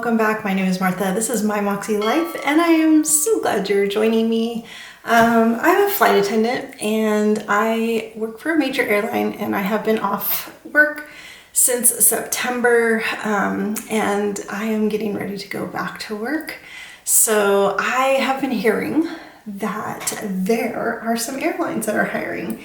welcome back. My name is Martha. This is My Moxie Life, and I am so glad you're joining me. I'm a flight attendant, and I work for a major airline, and I have been off work since September, and I am getting ready to go back to work. So I have been hearing that there are some airlines that are hiring.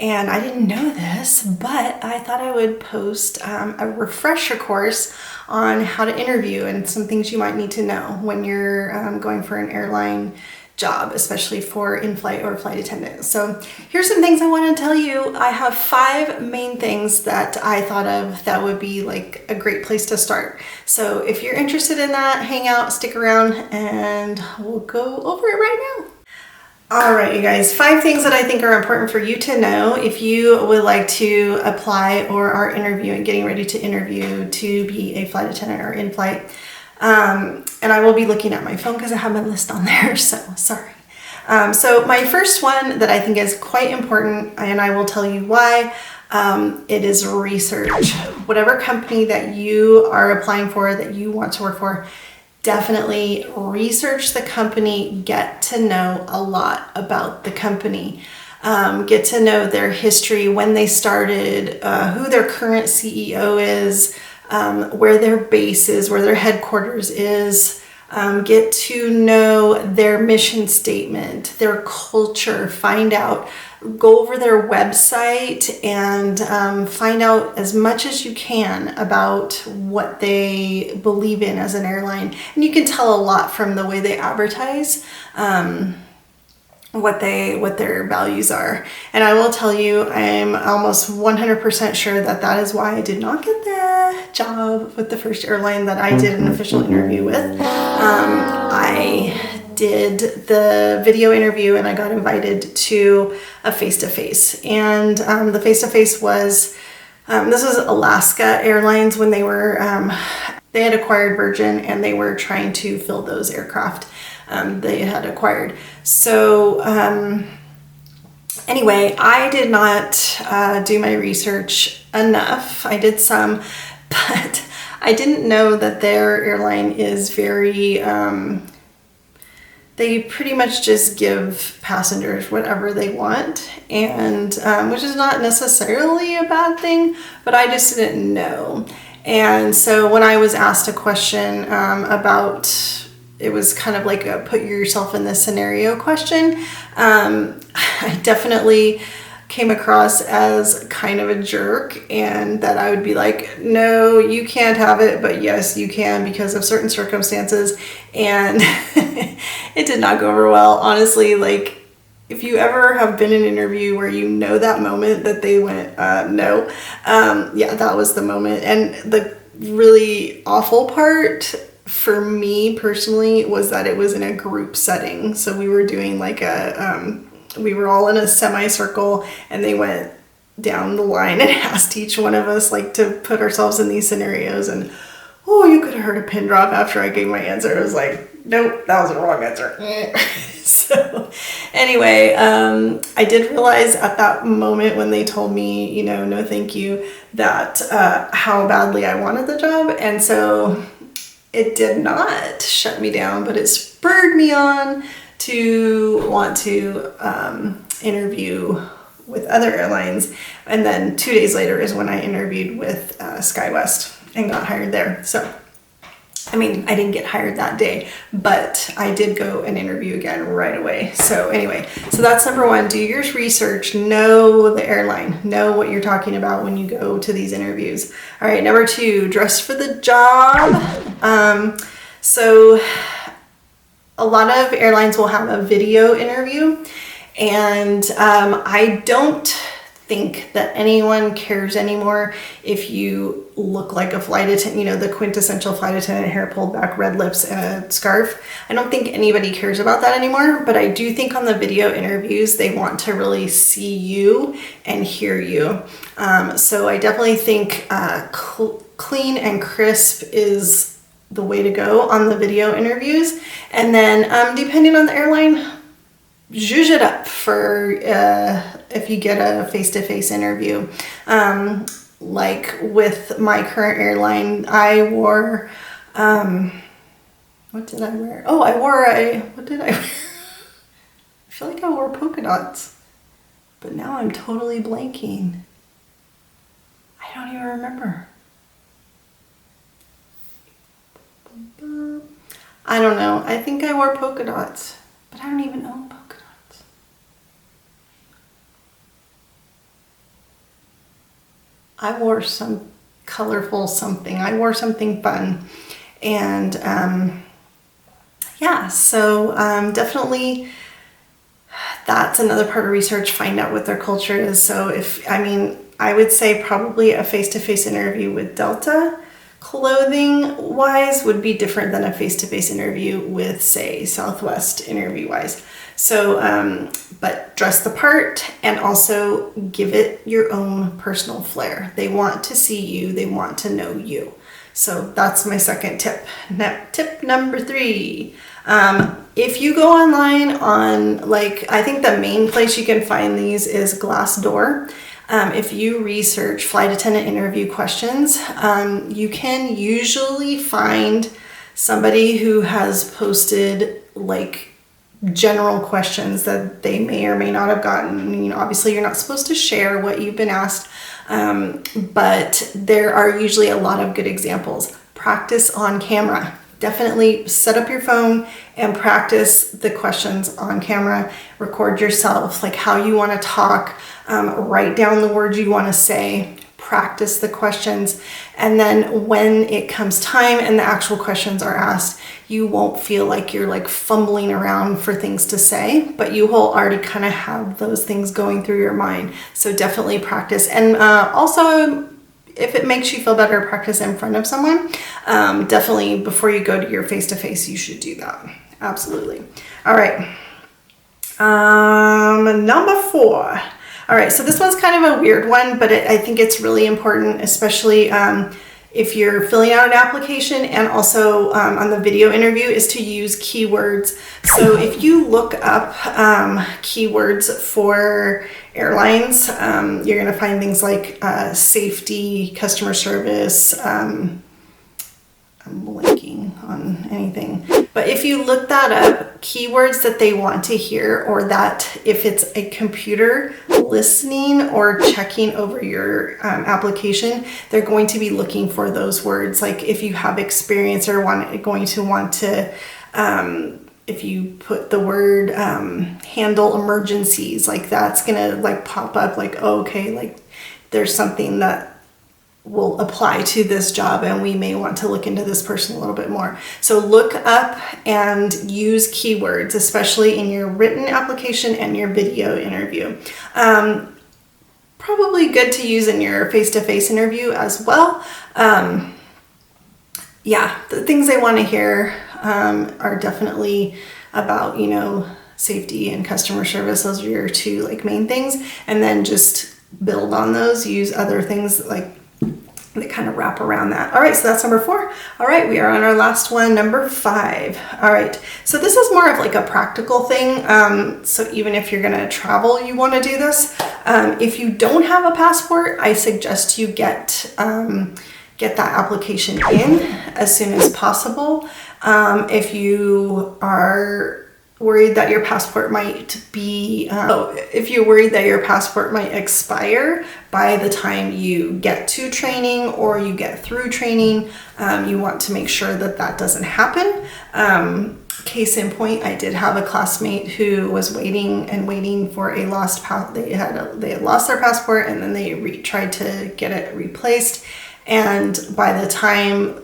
And I didn't know this, but I thought I would post a refresher course on how to interview and some things you might need to know when you're going for an airline job, especially for in-flight or flight attendant. So here's some things I want to tell you. I have 5 main things that I thought of that would be like a great place to start. So if you're interested in that, hang out, stick around, and we'll go over it right now. All right, you guys, 5 things that I think are important for you to know if you would like to apply or are interviewing, getting ready to interview to be a flight attendant or in-flight. And I will be looking at my phone because I have my list on there, so sorry. So my first one that I think is quite important, and I will tell you why, it is research. Whatever company that you are applying for, that you want to work for, definitely research the company, get to know a lot about the company, get to know their history, when they started, who their current CEO is, where their base is, where their headquarters is, get to know their mission statement, their culture, go over their website and find out as much as you can about what they believe in as an airline. And you can tell a lot from the way they advertise, what their values are. And I will tell you, I'm almost 100% sure that is why I did not get the job with the first airline that I did an official interview with. I did the video interview and I got invited to a face-to-face, and the face-to-face was this was Alaska Airlines when they were they had acquired Virgin and they were trying to fill those aircraft they had acquired. So anyway, I did not do my research enough. I did some, but I didn't know that their airline is very they pretty much just give passengers whatever they want, and which is not necessarily a bad thing, but I just didn't know. And so when I was asked a question about, it was kind of like a put yourself in this scenario question, I definitely came across as kind of a jerk, and that I would be like, no, you can't have it, but yes, you can because of certain circumstances. And it did not go over well. Honestly, like, if you ever have been in an interview where you know that moment that they went, no, yeah, that was the moment. And the really awful part for me personally was that it was in a group setting. So we were doing like we were all in a semicircle, and they went down the line and asked each one of us like to put ourselves in these scenarios, and oh, you could have heard a pin drop after I gave my answer. It was like, nope, that was the wrong answer. So anyway, I did realize at that moment when they told me, no thank you, that how badly I wanted the job. And so it did not shut me down, but it spurred me on to want to interview with other airlines. And then 2 days later is when I interviewed with SkyWest and got hired there. So, I mean, I didn't get hired that day, but I did go and interview again right away. So anyway, so that's number 1. Do your research, know the airline, know what you're talking about when you go to these interviews. All right, number 2, dress for the job. So a lot of airlines will have a video interview, and I don't think that anyone cares anymore if you look like a flight attendant, the quintessential flight attendant, hair pulled back, red lips, and a scarf. I don't think anybody cares about that anymore, but I do think on the video interviews, they want to really see you and hear you. So I definitely think clean and crisp is the way to go on the video interviews. And then depending on the airline, zhuzh it up for if you get a face-to-face interview. Like with my current airline, I wore What did I wear? Oh, what did I wear? I feel like I wore polka dots, but now I'm totally blanking. I don't even remember. I don't know. I think I wore polka dots, but I don't even own polka dots. I wore some colorful something. I wore something fun. And yeah, so definitely that's another part of research. Find out what their culture is. So I would say probably a face-to-face interview with Delta clothing wise would be different than a face-to-face interview with, say, Southwest interview wise. So, but dress the part and also give it your own personal flair. They want to see you, they want to know you. So that's my second tip. Tip number 3. If you go online on, I think the main place you can find these is Glassdoor. If you research flight attendant interview questions, you can usually find somebody who has posted general questions that they may or may not have gotten. Obviously you're not supposed to share what you've been asked, but there are usually a lot of good examples. Practice on camera. Definitely set up your phone and practice the questions on camera. Record yourself, how you want to talk. Write down the words you want to say. Practice the questions. And then when it comes time and the actual questions are asked, you won't feel like you're fumbling around for things to say, but you will already kind of have those things going through your mind. So definitely practice. And also, if it makes you feel better, practice in front of someone. Definitely before you go to your face-to-face, you should do that. Absolutely. All right. Number 4. All right, so this one's kind of a weird one, but I think it's really important, especially if you're filling out an application and also on the video interview, is to use keywords. So if you look up keywords for airlines, you're gonna find things like safety, customer service, I'm blanking on anything. But if you look that up, keywords that they want to hear, or that if it's a computer listening or checking over your application, they're going to be looking for those words. If you have experience or going to want to, if you put the word handle emergencies, that's gonna pop up oh, okay, there's something that will apply to this job and we may want to look into this person a little bit more. So look up and use keywords, especially in your written application and your video interview. Probably good to use in your face-to-face interview as well. Yeah, the things they want to hear are definitely about, safety and customer service. Those are your 2 main things. And then just build on those, use other things that kind of wrap around that. All right, so that's number 4. All right, we are on our last one, number 5. All right, so this is more of a practical thing. So even if you're gonna travel, you wanna do this. If you don't have a passport, I suggest you get that application in as soon as possible. If you are worried that your passport might be, if you're worried that your passport might expire by the time you get to training or you get through training, you want to make sure that that doesn't happen. Case in point, I did have a classmate who was waiting for a lost they had lost their passport, and then they tried to get it replaced. And by the time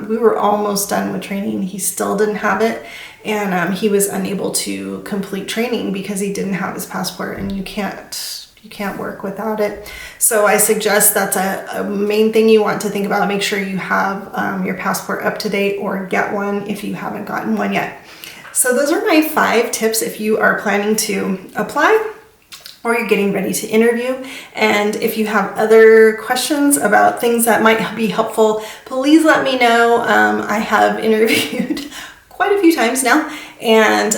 we were almost done with training, he still didn't have it. And he was unable to complete training because he didn't have his passport, and you can't work without it. So I suggest that's a main thing you want to think about. Make sure you have your passport up to date, or get one if you haven't gotten one yet. So those are my 5 tips if you are planning to apply or you're getting ready to interview. And if you have other questions about things that might be helpful, please let me know. I have interviewed quite a few times now and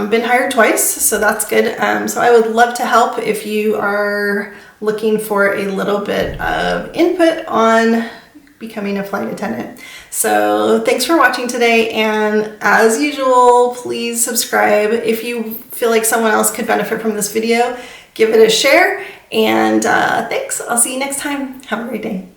been hired twice, so that's good. So I would love to help if you are looking for a little bit of input on becoming a flight attendant. So thanks for watching today, and as usual, please subscribe. If you feel like someone else could benefit from this video, give it a share, and thanks. I'll see you next time. Have a great day.